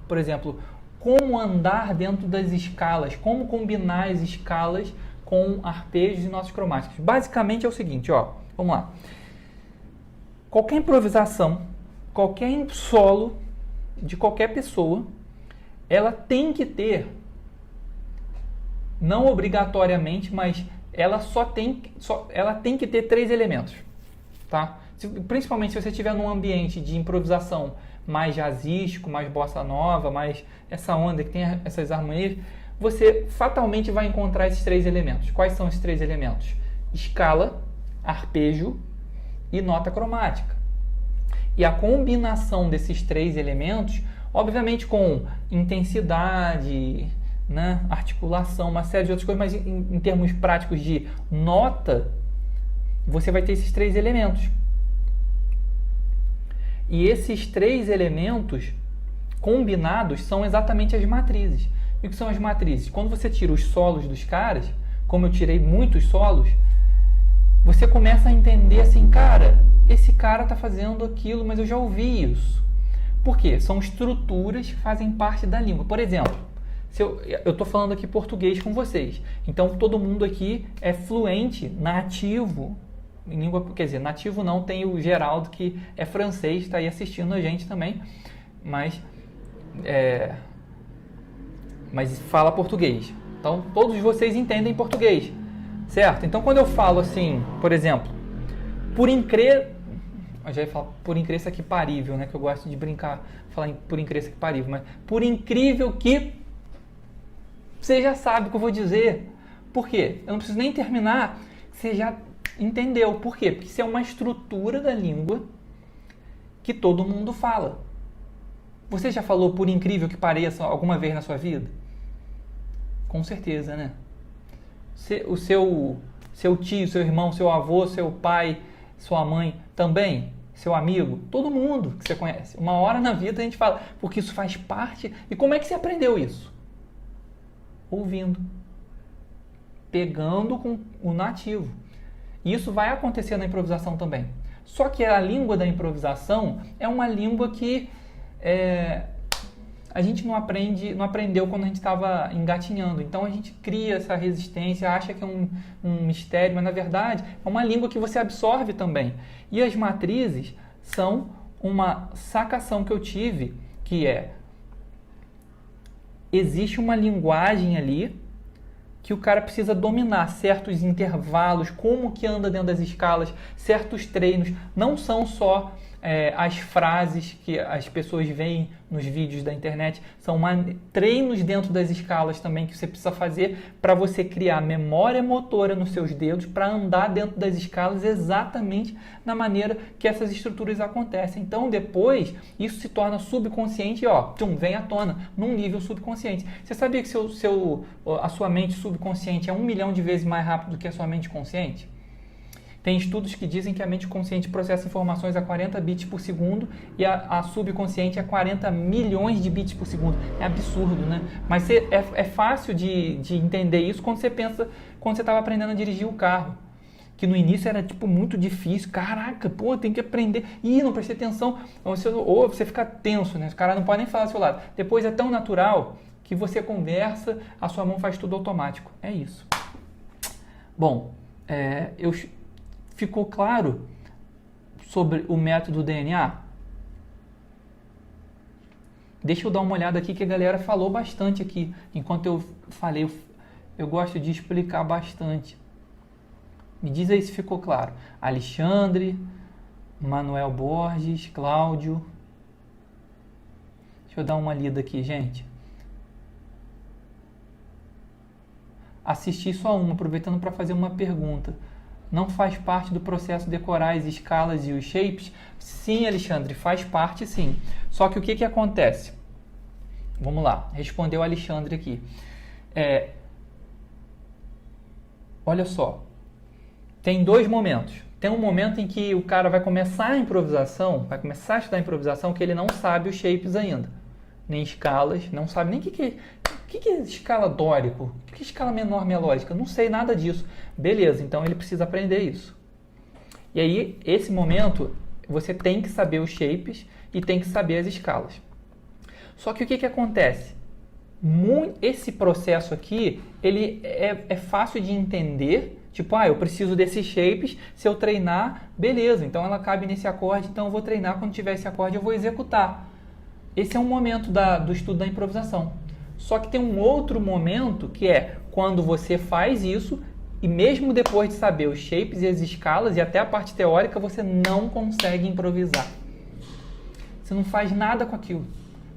por exemplo, como andar dentro das escalas, como combinar as escalas com arpejos e notas cromáticas. Basicamente é o seguinte, vamos lá. Qualquer improvisação, qualquer solo de qualquer pessoa, ela tem que ter, não obrigatoriamente, mas ela tem que ter 3 elementos, tá? Principalmente se você estiver num ambiente de improvisação mais jazzístico, mais bossa nova, mais essa onda que tem essas harmonias, você fatalmente vai encontrar esses 3 elementos. Quais são esses 3 elementos? Escala, arpejo e nota cromática. E a combinação desses 3 elementos, obviamente com intensidade, né, articulação, uma série de outras coisas, mas em termos práticos de nota, você vai ter esses 3 elementos. E esses 3 elementos combinados são exatamente as matrizes. E o que são as matrizes? Quando você tira os solos dos caras, como eu tirei muitos solos, você começa a entender assim, cara, esse cara está fazendo aquilo, mas eu já ouvi isso. Por quê? São estruturas que fazem parte da língua. Por exemplo, se eu estou falando aqui português com vocês, então todo mundo aqui é fluente, nativo, em língua, quer dizer, nativo não, tem o Geraldo que é francês, está aí assistindo a gente também, mas fala português. Então todos vocês entendem português, certo? Então quando eu falo assim, por exemplo, por incrível, eu já ia falar por incrível que parível, né? Que eu gosto de brincar, falar por incrível que parível, mas por incrível que você já sabe o que eu vou dizer. Por quê? Eu não preciso nem terminar, você já entendeu. Por quê? Porque isso é uma estrutura da língua que todo mundo fala. Você já falou por incrível que pareça alguma vez na sua vida? Com certeza, né? O seu tio, seu irmão, seu avô, seu pai, sua mãe também, seu amigo, todo mundo que você conhece. Uma hora na vida a gente fala, porque isso faz parte. E como é que você aprendeu isso? Ouvindo. Pegando com o nativo. E isso vai acontecer na improvisação também. Só que a língua da improvisação é uma língua que a gente não aprendeu quando a gente estava engatinhando. Então a gente cria essa resistência, acha que é um mistério, mas na verdade é uma língua que você absorve também. E as matrizes são uma sacação que eu tive, que existe uma linguagem ali que o cara precisa dominar certos intervalos, como que anda dentro das escalas, certos treinos. Não são só as frases que as pessoas veem nos vídeos da internet, são treinos dentro das escalas também que você precisa fazer para você criar memória motora nos seus dedos para andar dentro das escalas exatamente da maneira que essas estruturas acontecem. Então depois isso se torna subconsciente e vem à tona num nível subconsciente. Você sabia que a sua mente subconsciente é 1 milhão de vezes mais rápido do que a sua mente consciente? Tem estudos que dizem que a mente consciente processa informações a 40 bits por segundo e a subconsciente a 40 milhões de bits por segundo. É absurdo, né? Mas é fácil de entender isso quando você pensa, quando você estava aprendendo a dirigir o carro. Que no início era muito difícil. Caraca, tem que aprender. Ih, não prestei atenção. Ou você fica tenso, né? Os caras não podem nem falar do seu lado. Depois é tão natural que você conversa, a sua mão faz tudo automático. É isso. Bom, ficou claro sobre o método DNA? Deixa eu dar uma olhada aqui que a galera falou bastante aqui. Enquanto eu falei, eu gosto de explicar bastante. Me diz aí se ficou claro. Alexandre, Manuel Borges, Cláudio. Deixa eu dar uma lida aqui, gente. Assisti só uma, aproveitando para fazer uma pergunta. Não faz parte do processo decorar as escalas e os shapes? Sim, Alexandre, faz parte sim. Só que o que acontece? Vamos lá, respondeu o Alexandre aqui. Olha só, tem 2 momentos. Tem um momento em que o cara vai começar a improvisação, vai começar a estudar improvisação, que ele não sabe os shapes ainda. Nem escalas, não sabe nem o que é escala dórico, o que é escala menor melódica, não sei nada disso. Beleza, então ele precisa aprender isso. E aí, esse momento, você tem que saber os shapes e tem que saber as escalas. Só que o que acontece? Esse processo aqui, ele é fácil de entender, eu preciso desses shapes, se eu treinar, beleza, então ela cabe nesse acorde, então eu vou treinar, quando tiver esse acorde eu vou executar. Esse é um momento do estudo da improvisação. Só que tem um outro momento que é quando você faz isso e mesmo depois de saber os shapes e as escalas e até a parte teórica, você não consegue improvisar. Você não faz nada com aquilo.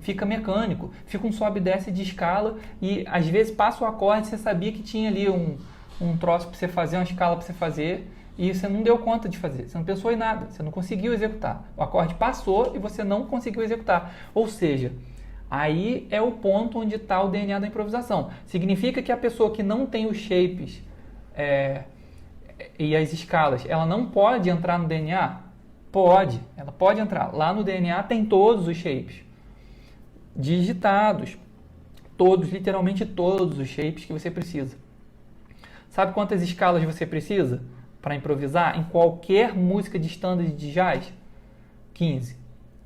Fica mecânico, fica um sobe e desce de escala e às vezes passa o acorde, você sabia que tinha ali um troço para você fazer, uma escala para você fazer e você não deu conta de fazer, você não pensou em nada, você não conseguiu executar. O acorde passou e você não conseguiu executar. Ou seja, aí é o ponto onde está o DNA da improvisação. Significa que a pessoa que não tem os shapes e as escalas, ela não pode entrar no DNA? ela pode entrar. Lá no DNA tem todos os shapes digitados, todos, literalmente todos os shapes que você precisa. Sabe quantas escalas você precisa para improvisar em qualquer música de standard de jazz? 15.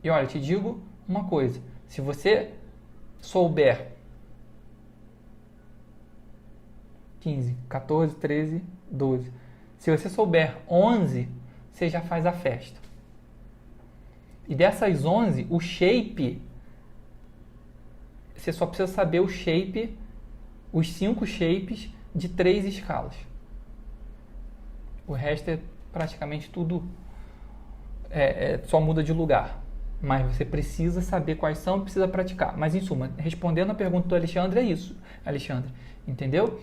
E olha, te digo uma coisa, se você souber 15, 14, 13, 12. Se você souber 11, você já faz a festa. E dessas 11, o shape, você só precisa saber o shape, os 5 shapes de 3 escalas. O resto é praticamente tudo, só muda de lugar. Mas você precisa saber quais são e precisa praticar. Mas, em suma, respondendo a pergunta do Alexandre, é isso, Alexandre. Entendeu?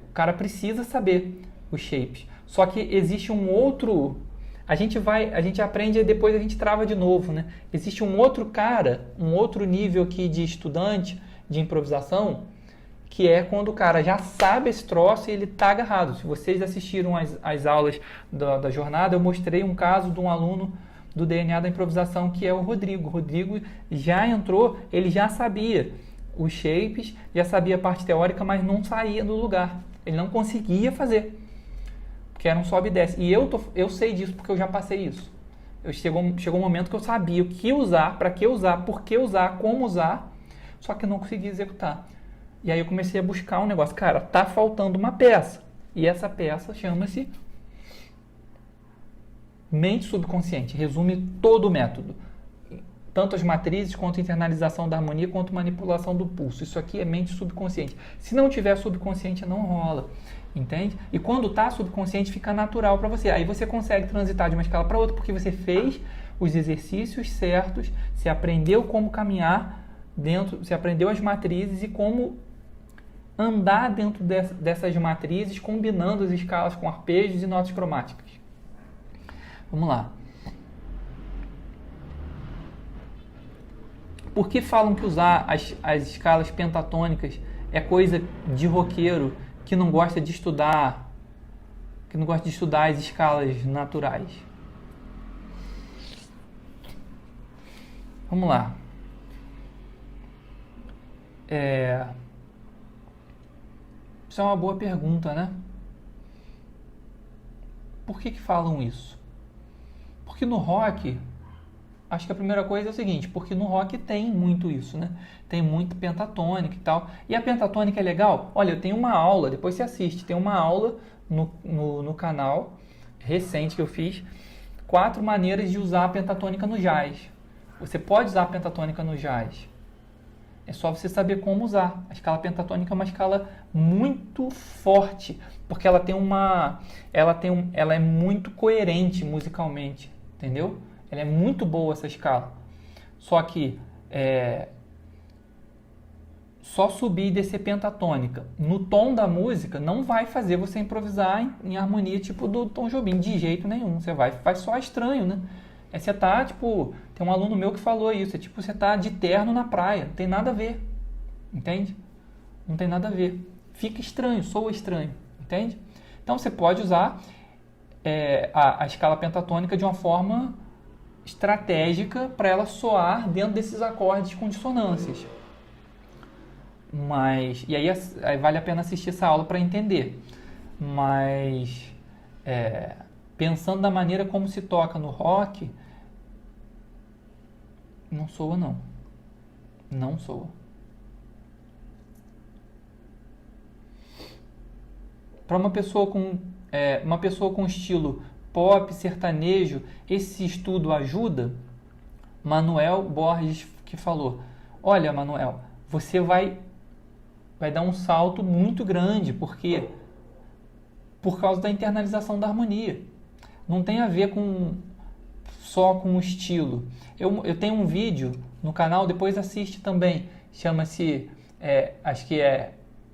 O cara precisa saber os shapes. Só que existe um outro... A gente aprende e depois a gente trava de novo, né? Existe um outro cara, um outro nível aqui de estudante de improvisação, que é quando o cara já sabe esse troço e ele tá agarrado. Se vocês assistiram as aulas da jornada, eu mostrei um caso de um aluno do DNA da improvisação, que é o Rodrigo. O Rodrigo já entrou, ele já sabia os shapes, já sabia a parte teórica, mas não saía do lugar. Ele não conseguia fazer, porque era um sobe e desce. E eu sei disso, porque eu já passei isso. Chegou um momento que eu sabia o que usar, para que usar, por que usar, como usar, só que eu não conseguia executar. E aí eu comecei a buscar um negócio. Cara, tá faltando uma peça. E essa peça chama-se mente subconsciente. Resume todo o método. Tanto as matrizes, quanto a internalização da harmonia, quanto manipulação do pulso. Isso aqui é mente subconsciente. Se não tiver subconsciente, não rola. Entende? E quando tá subconsciente, fica natural para você. Aí você consegue transitar de uma escala para outra, porque você fez os exercícios certos, você aprendeu como caminhar dentro, você aprendeu as matrizes e como andar dentro dessas matrizes, combinando as escalas com arpejos e notas cromáticas. Vamos lá. Por que falam que usar as escalas pentatônicas é coisa de roqueiro que não gosta de estudar, as escalas naturais? Vamos lá. Isso é uma boa pergunta, né? Por que falam isso? Porque no rock, acho que a primeira coisa é o seguinte, porque no rock tem muito isso, né? Tem muito pentatônica e tal. E a pentatônica é legal? Olha, eu tenho uma aula, depois você assiste, tem uma aula no canal recente que eu fiz, 4 maneiras de usar a pentatônica no jazz. Você pode usar a pentatônica no jazz. É só você saber como usar. A escala pentatônica é uma escala muito forte, porque ela é muito coerente musicalmente, entendeu? Ela é muito boa essa escala. Só que só subir e descer pentatônica no tom da música não vai fazer você improvisar em harmonia tipo do Tom Jobim, de jeito nenhum. Você faz só estranho, né? Você tá, tipo, tem um aluno meu que falou isso, tipo, você tá de terno na praia, não tem nada a ver, entende? Não tem nada a ver. Fica estranho, soa estranho, entende? Então você pode usar a escala pentatônica de uma forma estratégica para ela soar dentro desses acordes com dissonâncias. E aí vale a pena assistir essa aula para entender. Mas pensando da maneira como se toca no rock, não soa não. Não soa. Para uma pessoa com estilo pop, sertanejo, esse estudo ajuda? Manuel Borges que falou, olha, Manuel, você vai dar um salto muito grande, porque por causa da internalização da harmonia. Não tem a ver só com o estilo. Eu tenho um vídeo no canal, depois assiste também, chama-se, acho que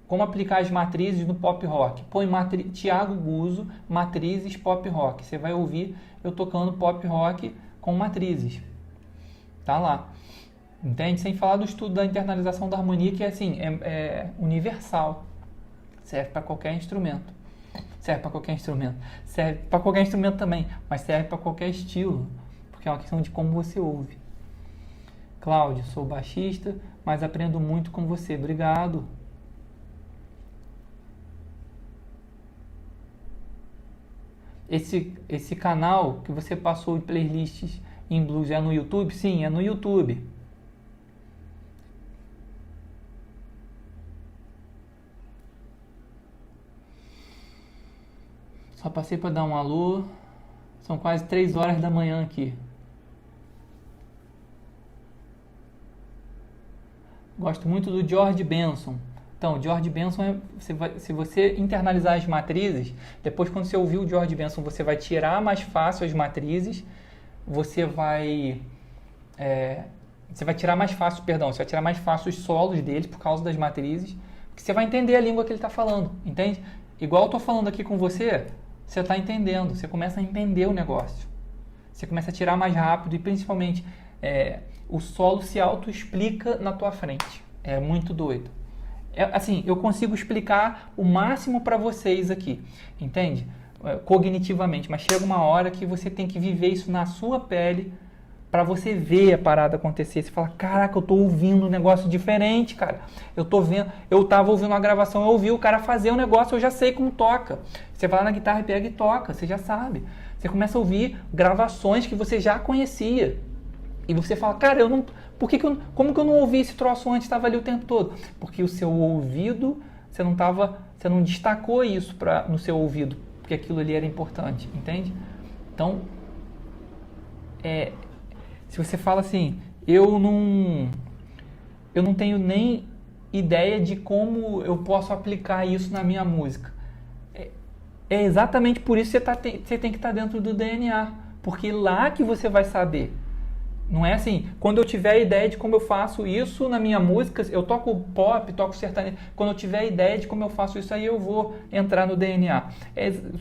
como aplicar as matrizes no pop rock. Põe Thiago Guzzo, matrizes pop rock. Você vai ouvir eu tocando pop rock com matrizes. Tá lá. Entende? Sem falar do estudo da internalização da harmonia, que é universal. Serve para qualquer instrumento. Serve para qualquer instrumento também, mas serve para qualquer estilo. porque é uma questão de como você ouve. Cláudio, sou baixista, mas aprendo muito com você. Obrigado. Esse canal que você passou em playlists em blues é no YouTube? Sim, é no YouTube. Só passei para dar um alô. São quase 3 horas da manhã aqui. Gosto muito do George Benson. Então, o George Benson, se você internalizar as matrizes, depois quando você ouvir o George Benson, você vai tirar mais fácil as matrizes, você vai tirar mais fácil, perdão, você vai tirar mais fácil os solos dele por causa das matrizes, porque você vai entender a língua que ele está falando, entende? Igual eu estou falando aqui com você, você está entendendo, você começa a entender o negócio, você começa a tirar mais rápido e principalmente o solo se auto-explica na tua frente, é muito doido. Assim, eu consigo explicar o máximo para vocês aqui, entende? Cognitivamente, mas chega uma hora que você tem que viver isso na sua pele para você ver a parada acontecer. Você fala, caraca, eu tô ouvindo um negócio diferente, cara. Eu tô vendo, eu tava ouvindo uma gravação, eu ouvi o cara fazer um negócio, eu já sei como toca. Você vai lá na guitarra e pega e toca, você já sabe. Você começa a ouvir gravações que você já conhecia. E você fala, cara, como que eu não ouvi esse troço antes, estava ali o tempo todo? Porque o seu ouvido, você não destacou isso no seu ouvido, porque aquilo ali era importante, entende? Então, se você fala assim, eu não tenho nem ideia de como eu posso aplicar isso na minha música. É exatamente por isso que você tem que estar dentro do DNA, porque lá que você vai saber. Não é assim, quando eu tiver a ideia de como eu faço isso na minha música, eu toco pop, toco sertanejo, quando eu tiver a ideia de como eu faço isso, aí eu vou entrar no DNA.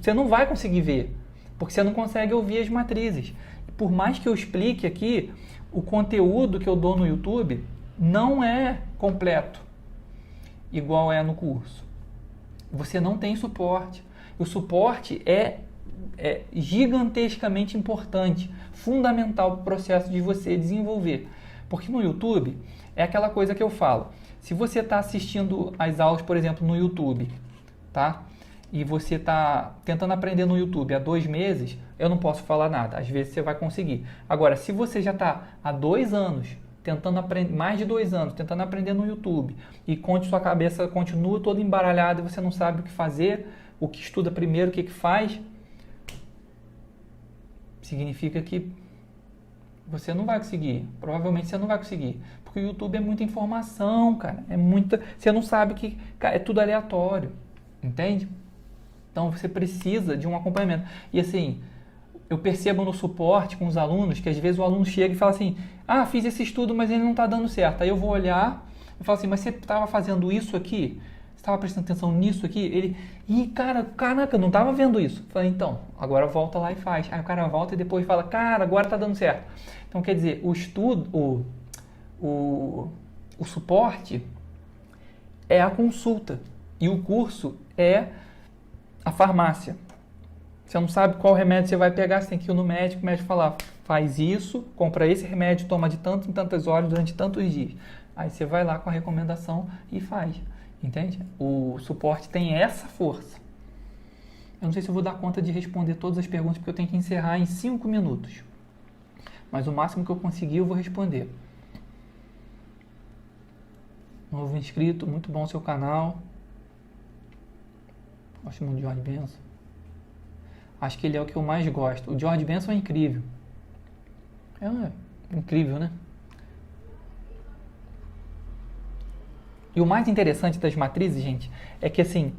Você não vai conseguir ver, porque você não consegue ouvir as matrizes. Por mais que eu explique aqui, o conteúdo que eu dou no YouTube não é completo, igual é no curso. Você não tem suporte. O suporte é gigantescamente importante, fundamental para o processo de você desenvolver. Porque no YouTube, é aquela coisa que eu falo. Se você está assistindo as aulas, por exemplo, no YouTube, tá? E você está tentando aprender no YouTube há 2 meses, eu não posso falar nada. Às vezes você vai conseguir. Agora, se você já está há 2 anos, tentando aprender, mais de 2 anos, tentando aprender no YouTube, e sua cabeça continua toda embaralhada e você não sabe o que fazer, o que estuda primeiro, o que faz, significa que você não vai conseguir. Provavelmente você não vai conseguir. Porque o YouTube é muita informação, cara. Você não sabe que, cara, é tudo aleatório. Entende? Então você precisa de um acompanhamento. E assim, eu percebo no suporte com os alunos que às vezes o aluno chega e fala assim, fiz esse estudo, mas ele não está dando certo. Aí eu vou olhar e falo assim, mas você estava fazendo isso aqui? Você estava prestando atenção nisso aqui? Ele, caraca, eu não estava vendo isso. Eu falei, então, agora volta lá e faz. Aí o cara volta e depois fala, cara, agora está dando certo. Então, quer dizer, o estudo, o suporte é a consulta e o curso é a farmácia. Você não sabe qual remédio você vai pegar, você tem que ir no médico, o médico falar, faz isso, compra esse remédio, toma de tanto em tantas horas durante tantos dias. Aí você vai lá com a recomendação e faz. Entende? O suporte tem essa força. Eu não sei se eu vou dar conta de responder todas as perguntas, porque eu tenho que encerrar em 5 minutos. Mas o máximo que eu conseguir, eu vou responder. Novo inscrito, muito bom seu canal. Gosto muito de George Benson. Acho que ele é o que eu mais gosto. O George Benson é incrível. Incrível, né? E o mais interessante das matrizes, gente, é que assim,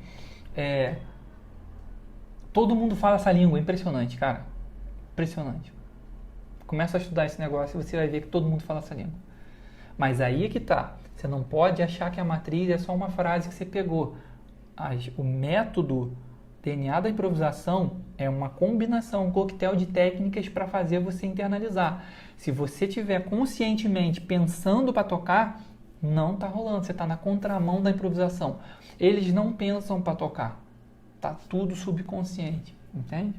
todo mundo fala essa língua, impressionante, cara. Impressionante. Começa a estudar esse negócio e você vai ver que todo mundo fala essa língua. Mas aí é que tá. Você não pode achar que a matriz é só uma frase que você pegou. O método DNA da improvisação é uma combinação, um coquetel de técnicas para fazer você internalizar. Se você estiver conscientemente pensando para tocar, não está rolando, você está na contramão da improvisação. Eles não pensam para tocar, tá tudo subconsciente, entende?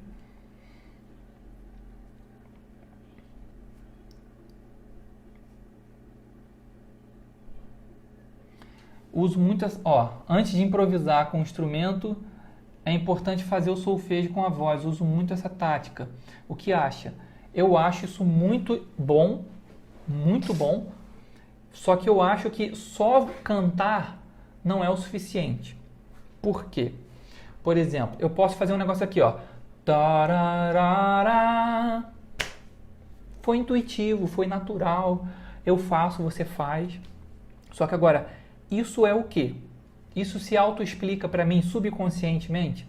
Uso muitas, antes de improvisar com o instrumento, é importante fazer o solfejo com a voz. Uso muito essa tática. O que acha? Eu acho isso muito bom, só que eu acho que só cantar não é o suficiente. Por quê? Por exemplo, eu posso fazer um negócio aqui, ó. Tararara. Foi intuitivo, foi natural. Eu faço, você faz. Só que agora, isso é o quê? Isso se autoexplica para mim subconscientemente?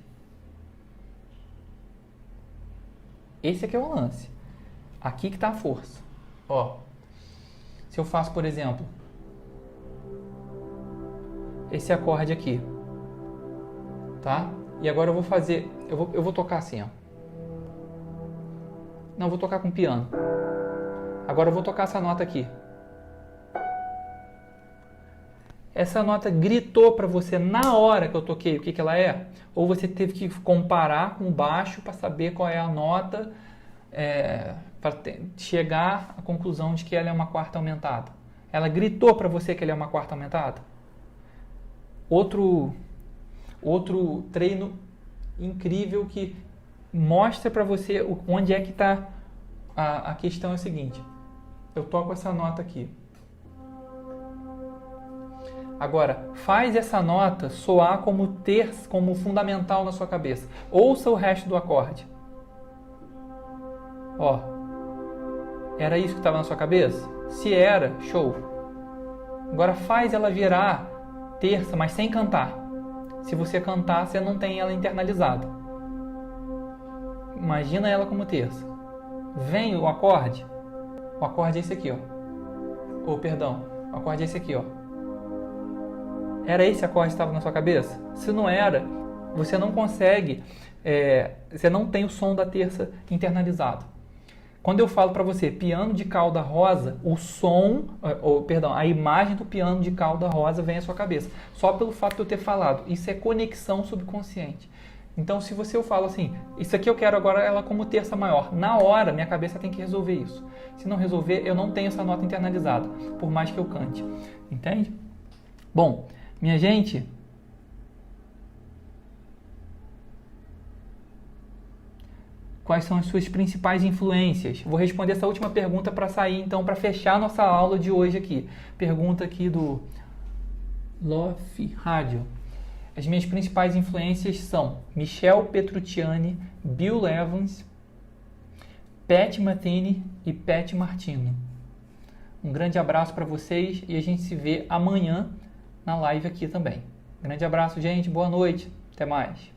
Esse aqui é o lance. Aqui que está a força. Ó, se eu faço, por exemplo, esse acorde aqui, tá? E agora eu vou fazer, eu vou tocar assim, ó. Não, eu vou tocar com piano. Agora eu vou tocar essa nota aqui. Essa nota gritou para você na hora que eu toquei o que ela é? Ou você teve que comparar com o baixo para saber qual é a nota, para chegar à conclusão de que ela é uma quarta aumentada? Ela gritou para você que ela é uma quarta aumentada? Outro treino incrível que mostra para você onde é que está a questão. É o seguinte: eu toco essa nota aqui. Agora, faz essa nota soar como fundamental na sua cabeça. Ouça o resto do acorde. Ó, era isso que estava na sua cabeça? Se era, show. Agora faz ela virar terça, mas sem cantar. Se você cantar, você não tem ela internalizada. Imagina ela como terça. Vem o acorde. O acorde é esse aqui, ó. O acorde é esse aqui, ó. Era esse acorde que estava na sua cabeça? Se não era, você não consegue, você não tem o som da terça internalizado. Quando eu falo para você piano de cauda rosa, a imagem do piano de cauda rosa vem à sua cabeça. Só pelo fato de eu ter falado. Isso é conexão subconsciente. Então, se eu falo assim, isso aqui eu quero agora ela como terça maior, na hora minha cabeça tem que resolver isso. Se não resolver, eu não tenho essa nota internalizada, por mais que eu cante. Entende? Bom, minha gente, quais são as suas principais influências? Vou responder essa última pergunta para sair, então, para fechar nossa aula de hoje aqui. Pergunta aqui do Lofi Rádio. As minhas principais influências são Michel Petrucciani, Bill Evans, Pat Metheny e Pat Martino. Um grande abraço para vocês e a gente se vê amanhã na live aqui também. Grande abraço, gente. Boa noite. Até mais.